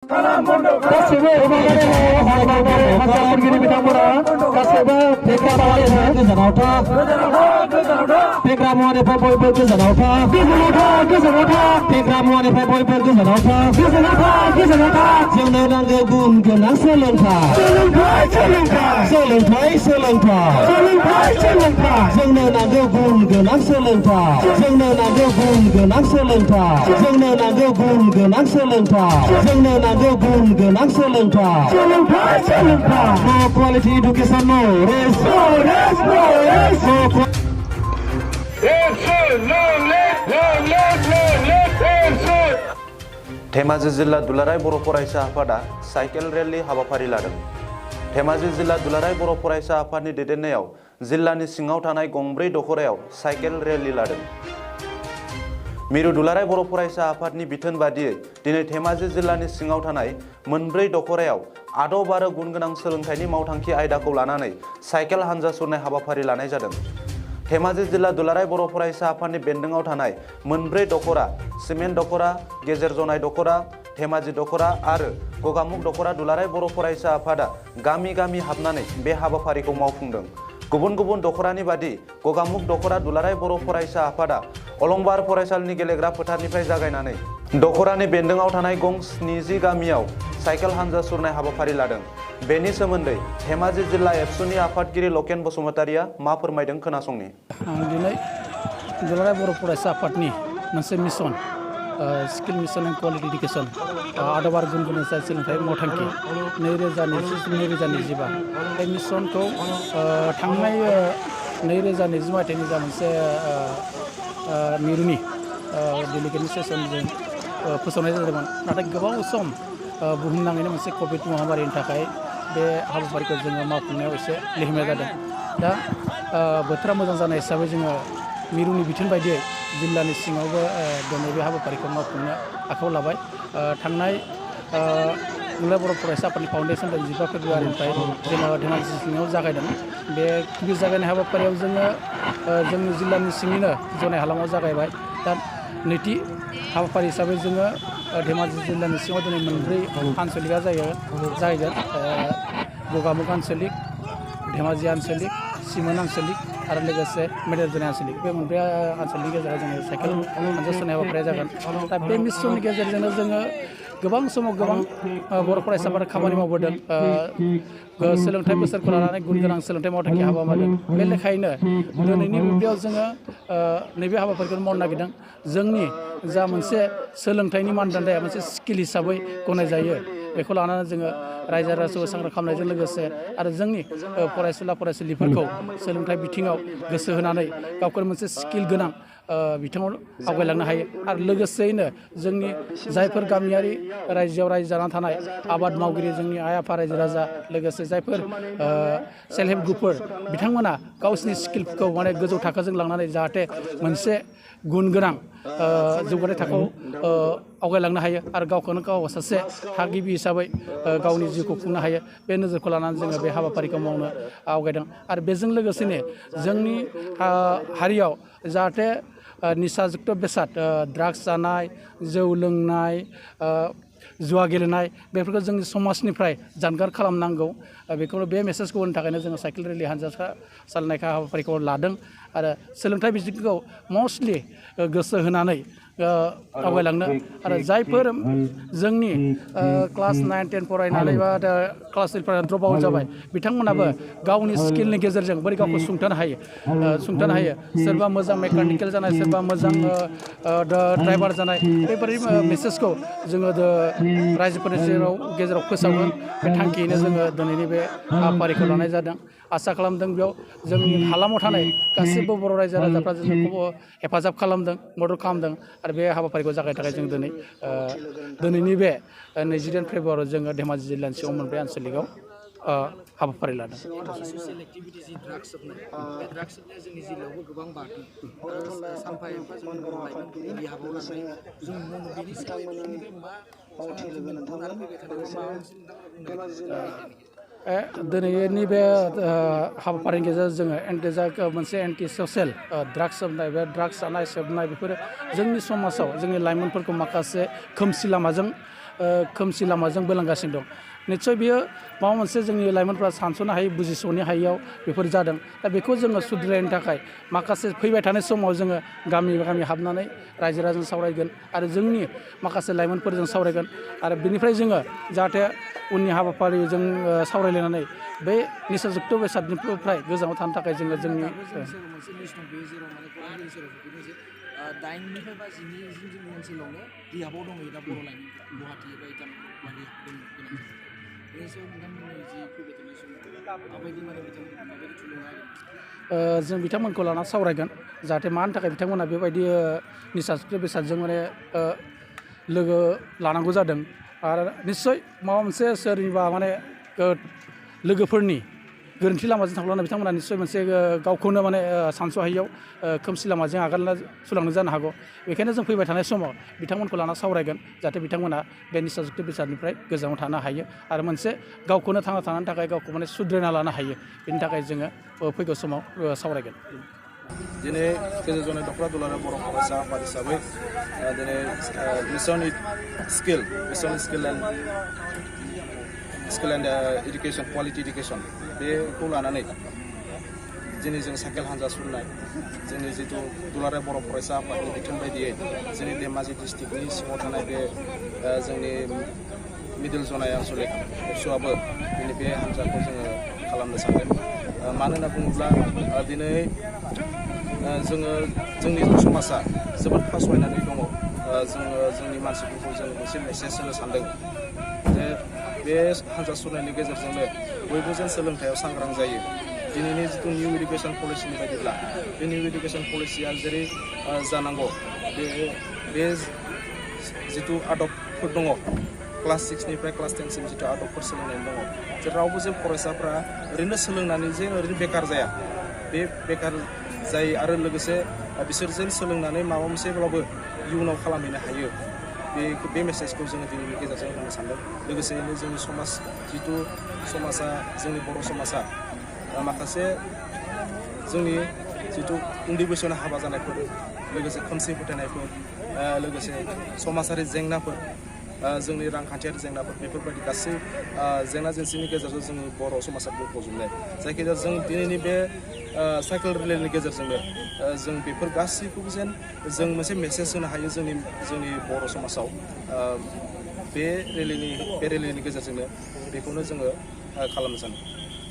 गासिबो हासारगिरि बिथांमोना गासिबो फेग्रा मुवानिफ्राय गोजानाव था फेग्रा मुवानिफ्राय बयबो गोजानाव था फेग्रा मुवानिफ्राय बयबो गोजानाव था जोंनो नांगौ गुन गोनां सोलोंथाइ जोंनो नांगौ गुन गोनां सोलोंथाइ जोंनो नांगौ गुन गोनां सोलोंथाइ जोंनो नांगौ गुन गोनां सोलोंथाइ जोंनो नांगौ गुन गोनां सोलोंथाइ no quality education no race Dhemaji जिल्ला दुलाराय बर' फरायसा आफादा साइकेल रेली हाबाफारि लादों। धेमाजि जिल्ला दुलाराय बर' फरायसा आफादनि दैदेननायाव जिल्लानि सिङाव थानाय गंब्रै दखरायाव साइकेल रेली लादों। मिरु दुलाराय बर' फरायसा आफादनि बिथोन बादियै दिनै धेमाजि जिल्लानि सिङाव थानाय मोनब्रै दखरायाव आदब आरो गुन गोनां सोलोंथाइनि मावथांखि आयदाखौ लानानै साइकेल हानजा सुरनाय हाबाफारि लानाय जादों। धेमाजि जिल्ला दुलाराय बर' फरायसा आफादनि बेन्दोङाव थानाय मोनब्रै दखरा सिमेन्ट दखरा, गेजेर जनाय दखरा, धेमाजि दखरा आरो गगामुख दखरा दुलाराय बर' फरायसा आफादा गामि गामि हाबनानै बे हाबाफारिखौ मावफुंदों। गुबुन गुबुन दखरानि बादि गगामुख दखरा दुलाराय बर' फरायसा आफादा अलंबार फरायसालिनि गेलेग्रा फोथारनिफ्राय जागायनानै दखरानि बेन्दोङाव थानाय गं 70 गामियाव साइकेल हानजा सुरनाय हाबाफारि लादों। बेनि सोमोन्दै धेमाजि जिल्ला एबसुनि आफादगिरि लकेन बसुमतारिया मा फोरमायदों खोनासंनि। दिनै दुलाराय बर' फरायसा आफादनि मोनसे mission skill mission and quality education आदब आरो गुन गोनां सोलोंथाइ मावथांखि 2020-2025 बे मिशनखौ थांनाय 2020 मायथाइनि जा मोनसे मिरुनि डेलिगेटनि सेसनजों फोसावनाय जादोंमोन। नाथाय गोबाव सम बुहुमनाङैनो मोनसे कभिड महामारिनि थाखाय बे हाबाफारिखौ जोङो मावफुंनायाव एसे लेहेमा जादों। दा बोथोरा मोजां जानाय हिसाबै जोङो मिरुनि बिथोन बायदियै जिल्लानि सिङावबो दिनै बे हाबाफारिखौ मावफुंनो आखायाव लाबाय। थांनाय दुलाराय बर' फरायसा आफादनि फाउन्डेसन 15 फेब्रुवारिनिफ्राय जोङो धेमाजि सिङाव जागायदों। बे गिबि जागायनाय हाबाफारियाव जोङो जोंनि जिल्लानि सिंनिनो जनाय हालामाव जागायबाय। दा नैथि हाबाफारि हिसाबै जोङो धेमाजि जिल्लानि सिङाव दिनै मोनब्रै आनसलिकआ जाहैगोन गगामुख आनसलिक, धेमाजि आनसलिक, सिमोन आनसलिक आरो लोगोसे मेडेलजोनाय आनसलिक। बे मोनब्रै आनसलिकनि गेजेराव जोङो साइकेल हानजा सुरनाय हाबाफारिया जागोन। दा बे मिशननि गेजेरजोंनो जोङो गोबां समाव गोबां बर' फरायसाफोरा खामानि मावबोदों। सोलोंथाइ बोसोरखौ लानानै गुन गोनां सोलोंथाइ मावथांखि हाबा मावदों। बे लेखायैनो दिनैनि बुब्लियाव जोङो नैबे हाबाफारिखौ मावनो नागिरदों। जोंनि जा मोनसे सोलोंथाइनि मानदान्दाया मोनसे स्किल हिसाबै गनायजायो, बेखौ लानानै जोङो रायजो राजाखौ सांग्रां खालामनायजों लोगोसे आरो जोंनि फरायसुला फरायसुलिफोरखौ सोलोंथाइ बिथिङाव गोसो होनानै गावखौनो मोनसे स्किल गोनां बिथिङाव आवगायलांनो हायो। आरो लोगोसेयैनो जोंनि जायफोर गामियारि रायजोआव रायजो जानानै थानाय आबाद मावगिरि जोंनि आइ आफा रायजो राजा लोगोसे जायफोर सेल्फ हेल्प ग्रुपफोर बिथांमोना गावसिनि स्किलफोरखौ माने गोजौ थाखोजों लांनानै जाहाथे मोनसे गुन गोनां जौगानाय थाखोआव आवगायलांनो हायो आरो गावखौनो गाव सासे थागिबि हिसाबै गावनि जिउखौ खुंनो हायो। बे नोजोरखौ लानानै जोङो बे हाबाफारिखौ मावनो आवगायदों। आरो बेजों लोगोसेनो जोंनि हारियाव जाहाथे निसाजुक्त बेसाद ड्राग्स जानाय, जौ लोंनाय, जुवा गेलेनाय बेफोरखौ जोंनि समाजनिफ्राय जानगार खालामनांगौ। बेखौनो बे मेसेजखौ होनो थाखायनो जोङो साइकेल रेलि हानजा सालायनाय हाबाफारिखौ लादों। आरो सोलोंथाइ बिथिंखौ मस्टलि गोसो होनानै आवगायलांनो आरो जायफोर जोंनि क्लास 9-10 फरायनानै बा क्लास 8 फरायनानै ड्रप आउट जाबाय बिथांमोनाबो गावनि स्किलनि गेजेरजों बोरै गावखौ सुंथानो हायो। सोरबा मोजां मेकानिकेल जानाय, सोरबा मोजां ड्राइभार जानाय, बेबायदि मेसेजखौ जोङो रायजोफोरनि गेजेराव फोसावगोन। बे थांखियैनो जोङो दिनैनि बे हाबाफारिखौ लानाय जादों। आसा खालामदों बेयाव जोंनि हालामाव थानाय गासिबो बर' रायजो राजाफ्रा जोंखौ हेफाजाब खालामदों, मदद खालामदों। आरो बे हाबाफारिखौ जागायनो थाखाय जों दिनैनि बे 22 फेब्रुवारियाव जोङो धेमाजि जिल्लानि सिङाव मोनब्रै आनसलिकआव हाबाफारि लादों। ससियेल एक्टिभिटिस ड्राग्स सोबनाय, बे ड्राग्स सोबनाया जोंनि जिल्लायावबो गोबां बारदों। सानफा एफा जोंनि बर' लाइमोनफोरखौ रिहाबाव लांनाय जों नुनो मोनो। बेनि सायाव नोंथांनिफ्राय मा सांग्रांथि मेल खुंगोन आरो फैबाय थानायाव माबा मोनसे नोंथांमोना बुंनो नागिरदों? दिनैनि बे हाबाफारिनि गेजेरजों जोङो मोनसे एन्टि ससियेल ड्राग्स सोबनाय, बे ड्राग्स जानाय सोबनाय बेफोरो जोंनि समाजाव जोंनि लाइमोनफोरखौ माखासे खोमसि लामाजों खोमसि लामाजों बोलांगासिनो दं निस्सय बियो माबा मोनसे जोंनि लाइमोनफ्रा सानस'नो हायै बुजिस'नो हायैयाव बेफोर जादों दा बेखौ जोङो सुद्रायनो थाखाय माखासे फैबाय थानाय समाव जोङो गामि गामि हाबनानै रायजो राजाजों सावरायगोन आरो जोंनि माखासे लाइमोनफोरजों सावरायगोन आरो बेनिफ्राय जोङो जाहाथे उननि हाबाफारिजों सावरायलायनानै बे निसाजुक्त बेसादनिफ्राय गोजानाव थानो थाखाय जोङो जोंनि मोनसे लिस्ट दं बे जेराव माने खौरां बिलेजफोराव बेनो जे 9निफ्राय बा 10नि जोंनि ओनसोलावनो रिहाबाव दङ दा बर' लाइमोनफ्रा गुवाहाटि एबा इटानगरनि गोनां बेनि सायाव नोंथांमोननि जि फैबाय थानाय समाव माबायदि माने बिथांमोन माबायदि थुलुंगा होगोन जों बिथांमोनखौ लाना सावरायगोन जाहाथे मानि थाखाय बिथांमोना बेबायदि निसाजुक्त बेसादजों माने लोगो लानांगौ जादों आरो निस्सय माबा मोनसे सोरनिबा माने लोगोफोरनि गोरोन्थि लामाजों थांब्लानो बिथांमोना निस्सय मोनसे गावखौनो माने सानस'हायैयाव खोमसि लामाजों आगान सुरलांनो जानो हागौ बेखायनो जों फैबाय थानाय समाव बिथांमोनखौ लाना सावरायगोन जाहाथे बिथांमोना बे निसाजुक्त बेसादनिफ्राय गोजानाव थानो हायो आरो मोनसे गावखौनो थांना थानायनि थाखाय गावखौ माने सुद्रायना लानो हायो बेनि थाखाय जोङो फैगौ समाव सावरायगोन दिनै गेजेर जनाय दख'रा दुलाराय बर' फरायसा आफाद हिसाबै दिनै mission skill and education quality education बेखौ लानानै दिनै जों साइकेल हान्जा सुरनाय जोंनि जिथु दुलाराय बर' फरायसा आफादनि बिथोन बायदियै जोंनि धेमाजि डिस्ट्रिक्टनि सिङाव थानाय बे जोंनि मिडल जनाय आन्सलिक एबसुआबो दिनै बे हान्जाखौ जोङो खालामनो सानदों मानो होनना बुङोब्ला दिनै जोङो जोंनि समाजा जोबोद फासयनानै दङ जोङो जोंनि मानसिफोरखौ जों मोनसे मेसेज होनो सानदों जे बे हान्जा सुरनायनि गेजेरजोंनो बयबो जों सोलोंथाइयाव सांग्रां जायो दिनैनि जिथु निउ इडुकेसन पलिसिनि बायदिब्ला बे निउ इडुकेसन पलिसिया जेरै जानांगौ बे जिथु आदबफोर दङ क्लास 6निफ्राय क्लास 10सिम जिथु आदबफोर सोलोंनाय दङ जे रावबो जों फरायसाफ्रा ओरैनो सोलोंनानै जे ओरैनो बेकार जाया बे बेकार जायो आरो लोगोसे बिसोरजों सोलोंनानै माबा मोनसेब्लाबो इयुनाव खालामहैनो हायो बे मेसेजखौ जोङो दिनैनि गेजेरजों होनो सानदों लोगोसेयैनो जोंनि समाज जिथु समाजा जोंनि बर' समाजा माखासे जोंनि जिथु उन्दै बैसोआवनो हाबा जानायफोर लोगोसे खोमसि फोथायनायफोर लोगोसे समाजारि जेंनाफोर जोंनि रांखान्थियारि जेंनाफोर बेफोरबायदि गासै जेंना जेंसिनि गेजेरजों जोंनि बर' समाजा बुंफबजोबनाय जायखिजाया जों दिनैनि बे साइकेल रिलेनि गेजेरजोंनो जों बेफोर गासैखौबो जेन जों मोनसे मेसेज होनो हायो जोंनि बर' समाजाव बे रेलिनि गेजेरजोंनो बेखौनो जोङो खालामनो सानो